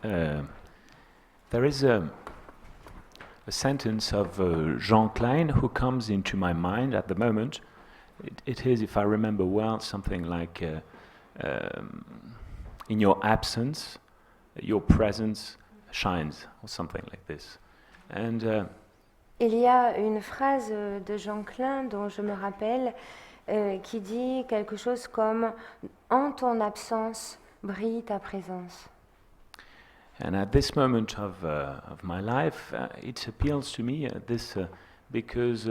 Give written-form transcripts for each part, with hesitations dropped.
There is a sentence of Jean Klein who comes into my mind at the moment. It is, if I remember well, something like in your absence, your presence shines, or something like this. And il y a une phrase de Jean Klein dont je me rappelle qui dit quelque chose comme « En ton absence brille ta présence ». And at this moment of my life, it appeals to me because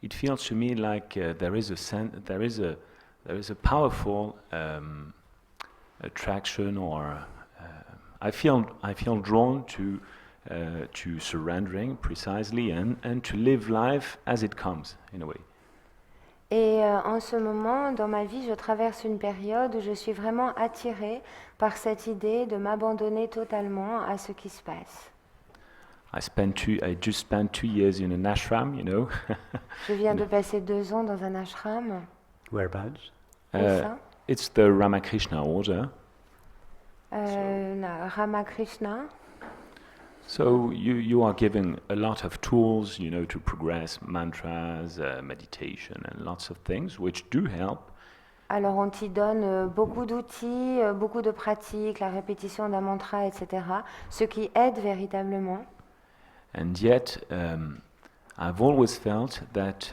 it feels to me like there is a powerful attraction, or I feel drawn to surrendering precisely and to live life as it comes in a way. Et en ce moment, dans ma vie, je traverse une période où je suis vraiment attirée par cette idée de m'abandonner totalement à ce qui se passe. I just spent 2 years in an ashram, you know. Je viens de passer 2 ans dans un ashram. Whereabouts? Où ça? It's the Ramakrishna order. Ramakrishna. So you are given a lot of tools, you know, to progress mantras, meditation, and lots of things which do help. Alors on t'y donne beaucoup d'outils, beaucoup de pratiques, la répétition d'un mantra, etc. Ce qui aide véritablement. And yet, I've always felt that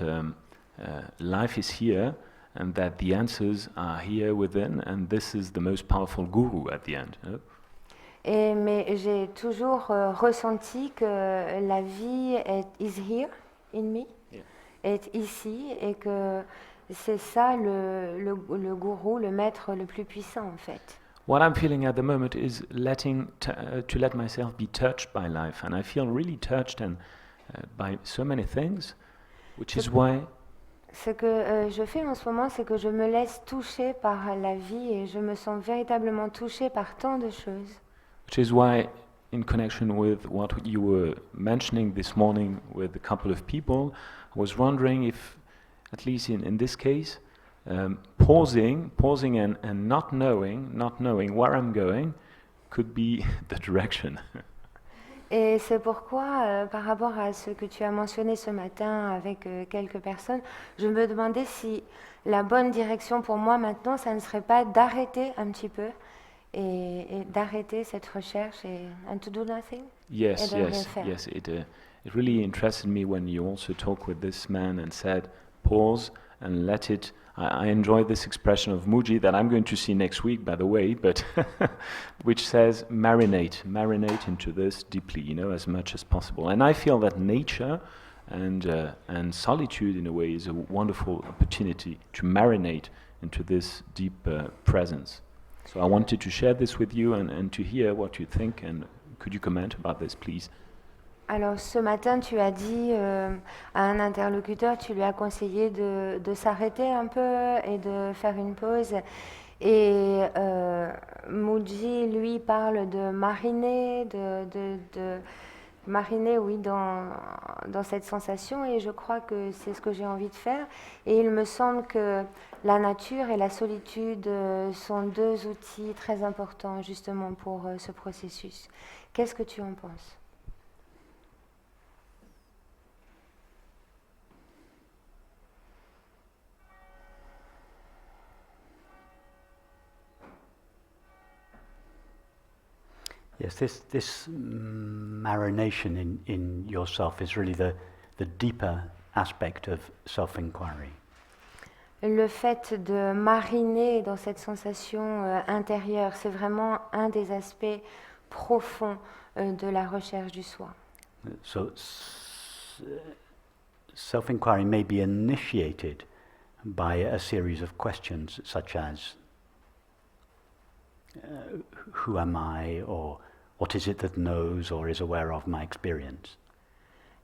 life is here, and that the answers are here within, and this is the most powerful guru at the end. Mais j'ai toujours ressenti que la vie is here in me, est ici, et que c'est ça le gourou, le maître le plus puissant en fait. What I'm feeling at the moment is to let myself be touched by life, and I feel really touched and by so many things, which is why. Ce que je fais en ce moment, c'est que je me laisse toucher par la vie et je me sens véritablement touchée par tant de choses. Which is why, in connection with what you were mentioning this morning with a couple of people, I was wondering if, at least in this case, pausing and not knowing where I'm going could be the direction. Et c'est pourquoi, par rapport à ce que tu as mentionné ce matin avec quelques personnes, je me demandais si la bonne direction pour moi maintenant, ça ne serait pas d'arrêter un petit peu et d'arrêter cette recherche and to do nothing. Yes. It really interested me when you also talked with this man and said, pause and let it. I enjoy this expression of Muji that I'm going to see next week, by the way, but which says marinate into this deeply, you know, as much as possible. And I feel that nature and solitude, in a way, is a wonderful opportunity to marinate into this deep presence. So I wanted to share this with you and to hear what you think, and could you comment about this, please? Alors ce matin, tu as dit à un interlocuteur, tu lui as conseillé de s'arrêter un peu et de faire une pause. Et Muji, lui, parle de mariner, de mariner, oui, dans cette sensation. Et je crois que c'est ce que j'ai envie de faire. Et il me semble que la nature et la solitude sont 2 outils très importants justement pour ce processus. Qu'est-ce que tu en penses ? Yes, this marination in yourself is really the deeper aspect of self-inquiry. Le fait de mariner dans cette sensation intérieure, c'est vraiment un des aspects profonds de la recherche du soi. So self-inquiry may be initiated by a series of questions such as who am I, or what is it that knows or is aware of my experience?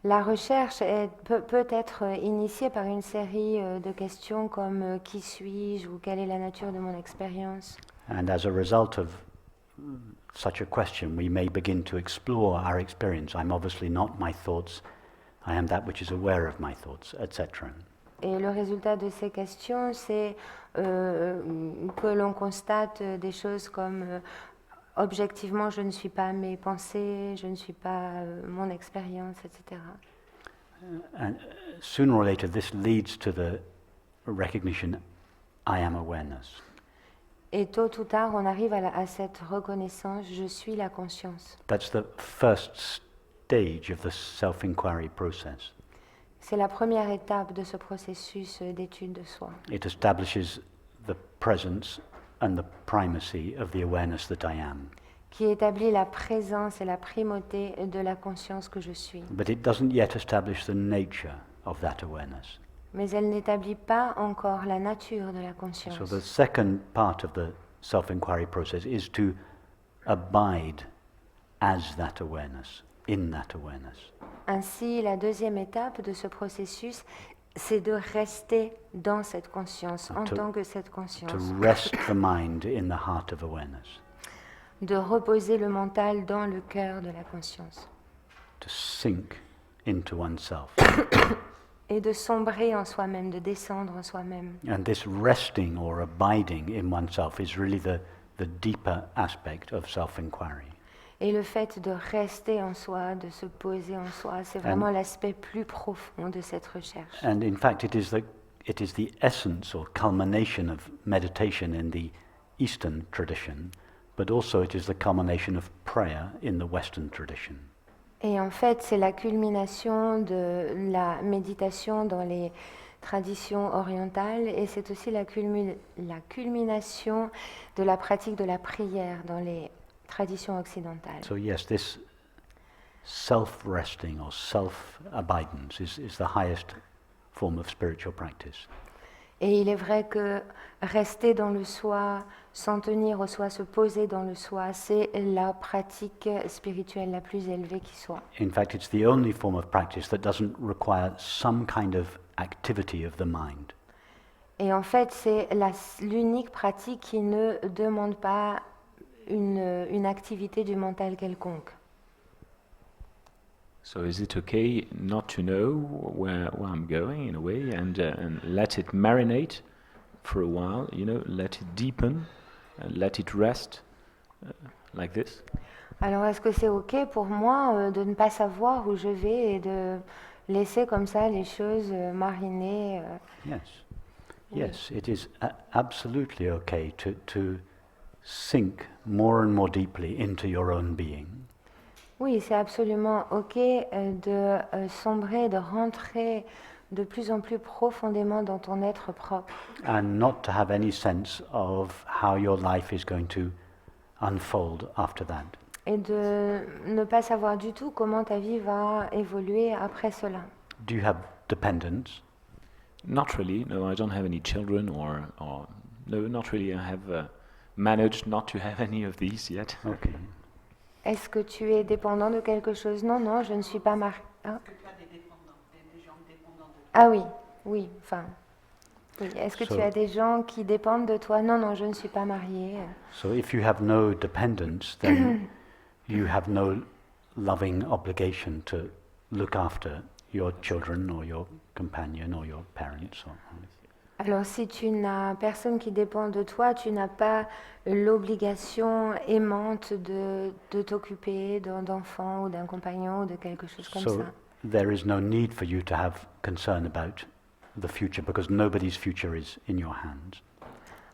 La recherche peut être initiée par une série de questions comme qui suis-je ou quelle est la nature de mon expérience. And as a result of such a question, we may begin to explore our experience. I'm obviously not my thoughts. I am that which is aware of my thoughts, etc. Et le résultat de ces questions, c'est que l'on constate des choses comme objectivement, je ne suis pas mes pensées, je ne suis pas mon expérience, etc. And sooner or later, this leads to the recognition, I am awareness. Et tôt ou tard, on arrive à cette reconnaissance, je suis la conscience. That's the first stage of the self-inquiry process. C'est la première étape de ce processus d'étude de soi. It establishes the presence and the primacy of the awareness that I am. Qui établit la présence et la primauté de la conscience que je suis. But it doesn't yet establish the nature of that awareness. Mais elle n'établit pas encore la nature de la conscience. So the second part of the self-inquiry process is to abide as that awareness, in that awareness. Ainsi, la deuxième étape de ce processus, c'est de rester dans cette conscience, en tant que cette conscience. To rest the mind in the heart of awareness. De reposer le mental dans le cœur de la conscience. To sink into oneself. Et de sombrer en soi-même, de descendre en soi-même. And this resting or abiding in oneself is really the deeper aspect of self-inquiry. Et le fait de rester en soi, de se poser en soi, c'est vraiment l'aspect plus profond de cette recherche. And in fact, it is the essence or culmination of meditation in the Eastern tradition, but also it is the culmination of prayer in the Western tradition. Et en fait, c'est la culmination de la méditation dans les traditions orientales et c'est aussi la culmination de la pratique de la prière dans les traditions occidentales. So yes, this self-resting or self-abidance is the highest form of spiritual practice. Et il est vrai que rester dans le soi, s'en tenir au soi, se poser dans le soi, c'est la pratique spirituelle la plus élevée qui soit. In fact, it's the only form of practice that doesn't require some kind of activity of the mind. Et en fait, c'est l'unique pratique qui ne demande pas une activité du mental quelconque. So is it okay not to know where I'm going in a way and let it marinate for a while, let it deepen, let it rest like this? Alors est-ce que c'est ok pour moi de ne pas savoir où je vais et de laisser comme ça les choses mariner? Yes. Yes, it is absolutely okay to sink more and more deeply into your own being. Oui, c'est absolument ok de sombrer, de rentrer de plus en plus profondément dans ton être propre. And not to have any sense of how your life is going to unfold after that. Et de ne pas savoir du tout comment ta vie va évoluer après cela. Do you have dependents? Not really. No, I don't have any children or no, not really. I have managed not to have any of these yet. Okay. Est-ce que tu es dépendant de quelque chose? Non, non, je ne suis pas mariée. Hein? Est-ce que tu as des dépendants, des gens dépendants de toi? Ah oui, oui, enfin. Oui. Est-ce que So- tu as des gens qui dépendent de toi? Non, non, je ne suis pas mariée. So if you have no dependents, then you have no loving obligation to look after your children or your companion or your parents. Alors si tu n'as personne qui dépend de toi, tu n'as pas l'obligation aimante de t'occuper d'enfants ou d'un compagnon ou de quelque chose comme So ça. there is no need for you to have concern about the future because nobody's future is in your hands.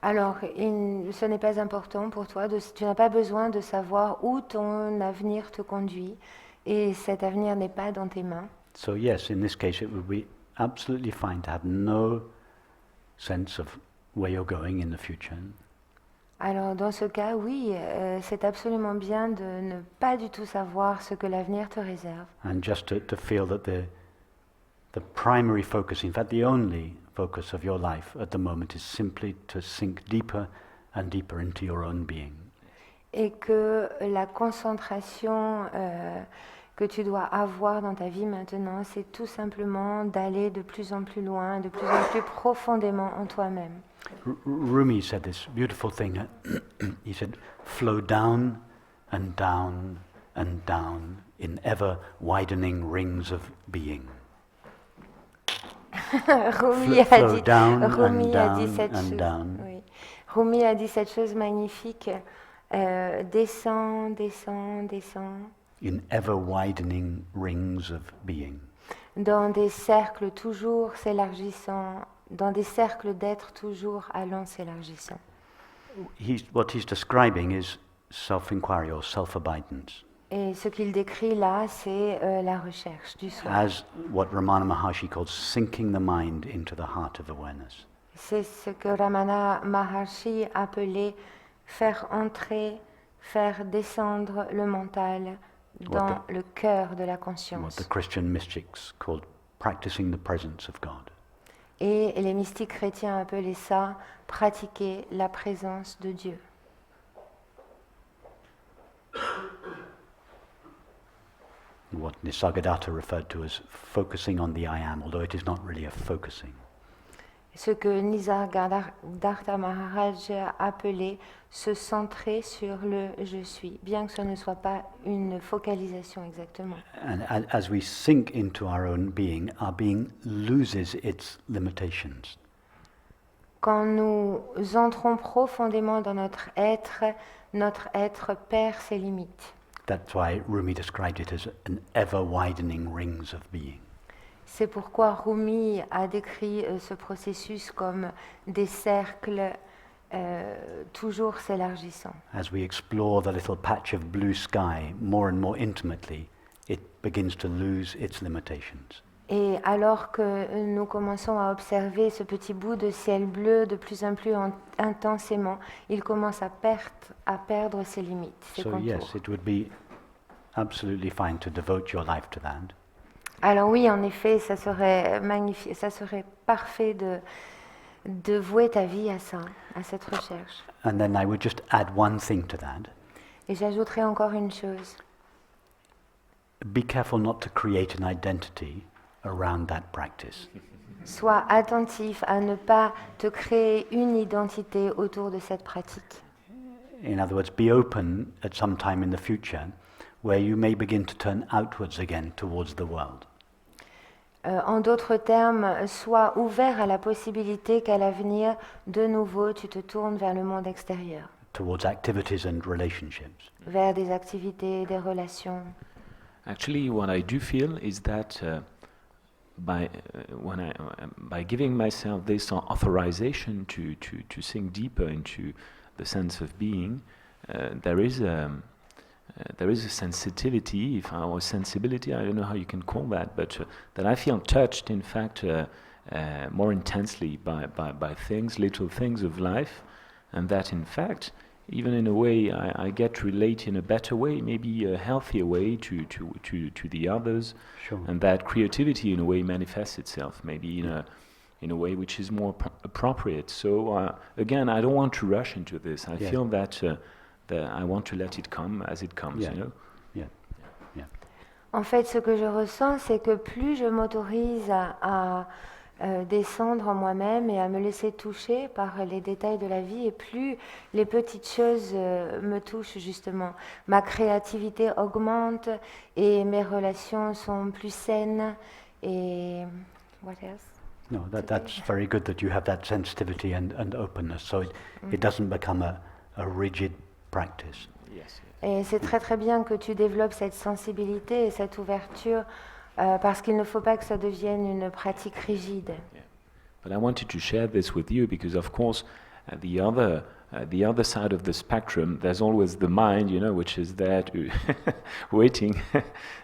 Alors ce n'est pas important pour toi, tu n'as pas besoin de savoir où ton avenir te conduit et cet avenir n'est pas dans tes mains. So yes, in this case it would be absolutely fine to have no sense of where you're going in the future. Alors dans ce cas, oui, c'est absolument bien de ne pas du tout savoir ce que l'avenir te réserve. And just to feel that the primary focus, in fact the only focus of your life at the moment is simply to sink deeper and deeper into your own being. Et que la concentration que tu dois avoir dans ta vie maintenant, c'est tout simplement d'aller de plus en plus loin, de plus en plus profondément en toi-même. Rumi said this beautiful thing. He said, flow down and down and down in ever widening rings of being. Rumi flow down Rumi and a dit down cette and chose. down. Oui. Rumi a dit cette chose magnifique. Descend, descend, descend. In ever widening rings of being. Dans des cercles toujours s'élargissant, dans des cercles d'être toujours allant s'élargissant. What he's describing is self-inquiry or self-abidance. Et ce qu'il décrit là, c'est la recherche du soi. As what Ramana Maharshi calls sinking the mind into the heart of awareness. C'est ce que Ramana Maharshi appelait faire entrer, faire descendre le mental dans le cœur de la What conscience. the Christian mystics called practicing the presence of God. Et les mystiques chrétiens appelaient ça pratiquer la présence de Dieu. What Nisargadatta referred to as focusing on the I am, although it is not really a focusing. Ce que Nisargadatta Maharaj appelait se centrer sur le je suis, bien que ce ne soit pas une focalisation exactement. And as we sink into our being loses its limitations. Quand nous entrons profondément dans notre être perd ses limites. That's why Rumi described it as an ever-widening rings of being. C'est pourquoi Rumi a décrit ce processus comme des cercles toujours s'élargissant. As we explore the little patch of blue sky more and more intimately, it begins to lose its limitations. Et alors que nous commençons à observer ce petit bout de ciel bleu de plus en plus intensément, il commence à perdre ses limites, ses So contours. yes, it would be absolutely fine to devote your life to that. Alors oui, en effet, ça serait magnifique, ça serait parfait de vouer ta vie à ça, à cette recherche. And then I would just add one thing to that. Et j'ajouterai encore une chose. Be careful not to create an identity around that practice. Sois attentif à ne pas te créer une identité autour de cette pratique. In other words, be open at some time in the future where you may begin to turn outwards again towards the world. En d'autres termes, sois ouvert à la possibilité qu'à l'avenir, de nouveau, tu te tournes vers le monde extérieur, Towards activities and relationships. vers des activités, des relations. Actually, what I do feel is that by giving myself this authorization to sink deeper into the sense of being, there is a sensitivity, or sensibility, I don't know how you can call that, but that I feel touched, in fact, more intensely by things, little things of life, and that, in fact, even in a way, I get to relate in a better way, maybe a healthier way to the others, Sure. and that creativity, in a way, manifests itself, maybe in a way which is more appropriate. So again, I don't want to rush into this. I feel that I want to let it come as it comes. Yeah. You know. En fait, ce que je ressens, c'est que plus je m'autorise à descendre en moi-même et à me laisser toucher par les détails de la vie, et plus les petites choses me touchent justement. Ma créativité augmente et mes relations sont plus saines. Et what else? No, that's very good that you have that sensitivity and openness, so it doesn't become a rigid practice. Yes. Et c'est très très bien que tu développes cette sensibilité et cette ouverture parce qu'il ne faut pas que ça devienne une pratique rigide. But I wanted to share this with you because, of course, the other side of the spectrum, there's always the mind, which is there to waiting.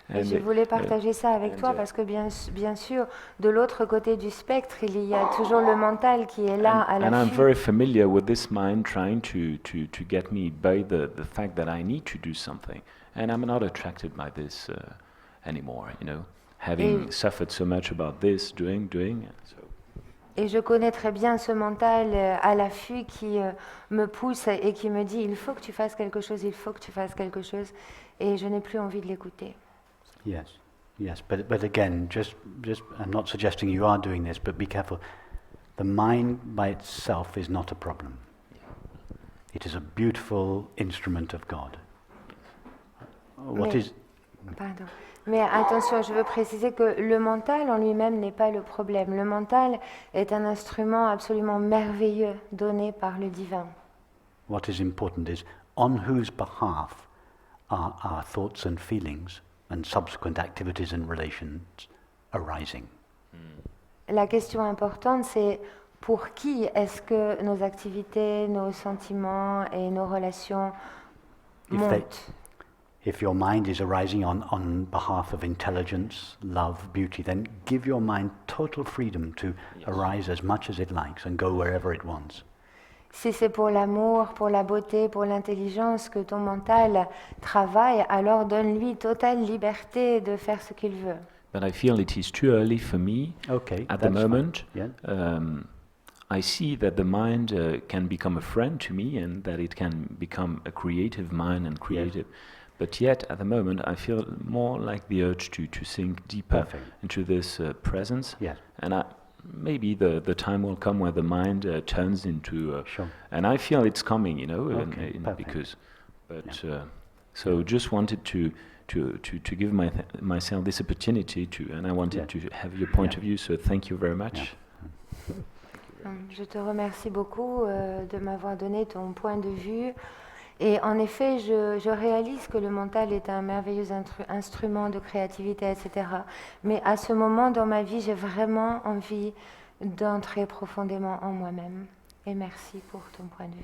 Et je voulais partager ça avec toi parce que bien sûr, de l'autre côté du spectre, il y a toujours le mental qui est là à and I'm l'affût. very familiar with this mind trying to get me by the fact that I need to do something, and I'm not attracted by this anymore. Having suffered so much about this, doing. So. Et je connais très bien ce mental à l'affût qui me pousse et qui me dit il faut que tu fasses quelque chose, il faut que tu fasses quelque chose, et je n'ai plus envie de l'écouter. Yes, but again, just I'm not suggesting you are doing this, but be careful. The mind by itself is not a problem. It is a beautiful instrument of God. What Mais- is Pardon. Mais attention, je veux préciser que le mental en lui-même n'est pas le problème. Le mental est un instrument absolument merveilleux donné par le divin. What is important is on whose behalf are our thoughts and feelings and subsequent activities and relations arising. La question importante, c'est pour qui est-ce que nos activités, nos sentiments et nos relations montent? If your mind is arising on behalf of intelligence, love, beauty, then give your mind total freedom to arise as much as it likes and go wherever it wants. Si c'est pour l'amour, pour la beauté, pour l'intelligence que ton mental travaille, alors donne-lui totale liberté de faire ce qu'il veut. But I feel it is too early for me at the moment. Yeah. I see that the mind can become a friend to me and that it can become a creative mind and creative. But yet, at the moment, I feel more like the urge to sink deeper into this presence. Yes. And maybe the time will come where the mind turns into... Sure. And I feel it's coming, you know, Okay, so just wanted to give myself this opportunity to, and I wanted to have your point of view, so thank you very much. Je te remercie beaucoup de m'avoir donné ton point de vue. Et en effet, je réalise que le mental est un merveilleux instrument de créativité, etc. Mais à ce moment dans ma vie, j'ai vraiment envie d'entrer profondément en moi-même. Et merci pour ton point de vue.